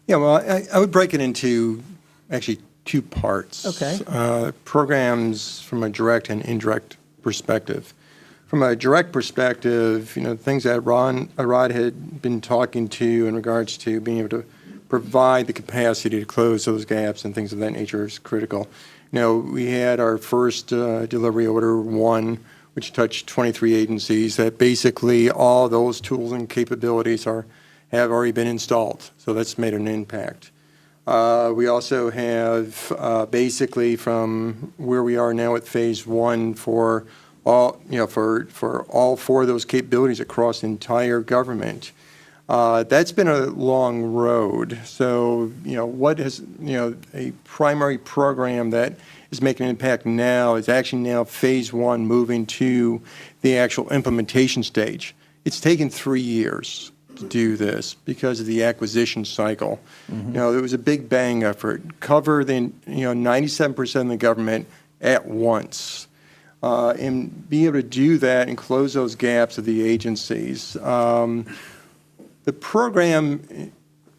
Yeah, well, I would break it into actually two parts. Okay. Programs from a direct and indirect perspective. From a direct perspective, things that Rod had been talking to in regards to being able to provide the capacity to close those gaps and things of that nature is critical. We had our first delivery order 1, which touched 23 agencies, that basically all those tools and capabilities have already been installed. So that's made an impact. We also have basically from where we are now at phase 1 for all, for all 4 of those capabilities across the entire government. That's been a long road. So, what has, a primary program that is making an impact now is actually now phase 1 moving to the actual implementation stage. It's taken 3 years to do this because of the acquisition cycle. Mm-hmm. There was a big bang effort, cover the 97% of the government at once, and be able to do that and close those gaps of the agencies. The program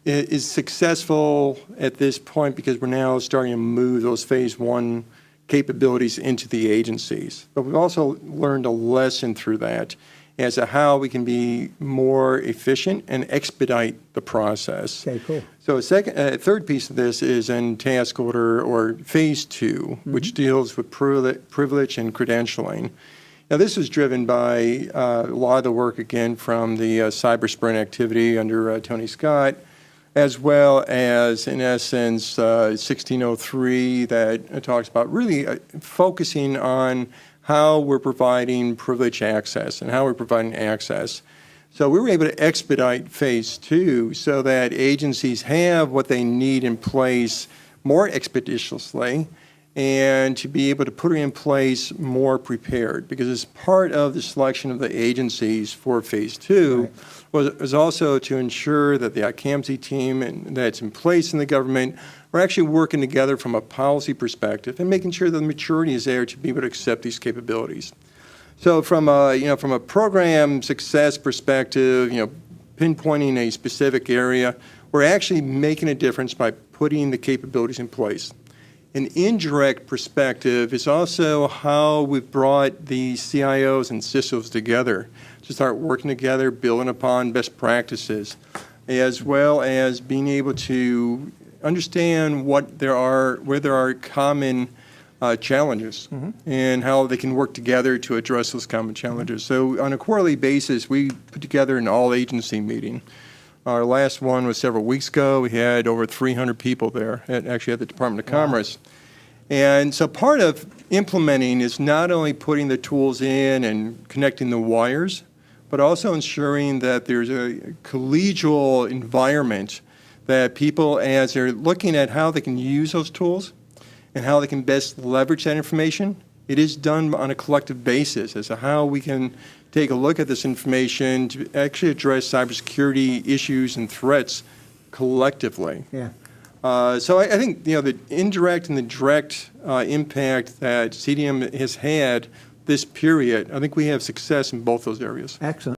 is successful at this point because we're now starting to move those phase 1 capabilities into the agencies. But we've also learned a lesson through that as to how we can be more efficient and expedite the process. Okay, cool. So a third piece of this is in task order or phase 2, which deals with privilege and credentialing. Now, this was driven by a lot of the work, again, from the cyber sprint activity under Tony Scott, as well as, in essence, 1603 that talks about really focusing on how we're providing privilege access and how we're providing access. So we were able to expedite phase 2 so that agencies have what they need in place more expeditiously, and to be able to put it in place more prepared, because as part of the selection of the agencies for phase 2 was also to ensure that the ICAMSI team that's in place in the government are actually working together from a policy perspective and making sure that the maturity is there to be able to accept these capabilities. So from a program success perspective, pinpointing a specific area, we're actually making a difference by putting the capabilities in place. An indirect perspective is also how we've brought the CIOs and CISOs together to start working together, building upon best practices, as well as being able to understand where there are common challenges and how they can work together to address those common challenges. So on a quarterly basis, we put together an all-agency meeting. Our last one was several weeks ago. We had over 300 people there, actually at the Department of Commerce. And so part of implementing is not only putting the tools in and connecting the wires, but also ensuring that there's a collegial environment that people, as they're looking at how they can use those tools and how they can best leverage that information, it is done on a collective basis as to how we can take a look at this information to actually address cybersecurity issues and threats collectively. Yeah. So I think the indirect and the direct impact that CDM has had this period, I think we have success in both those areas. Excellent.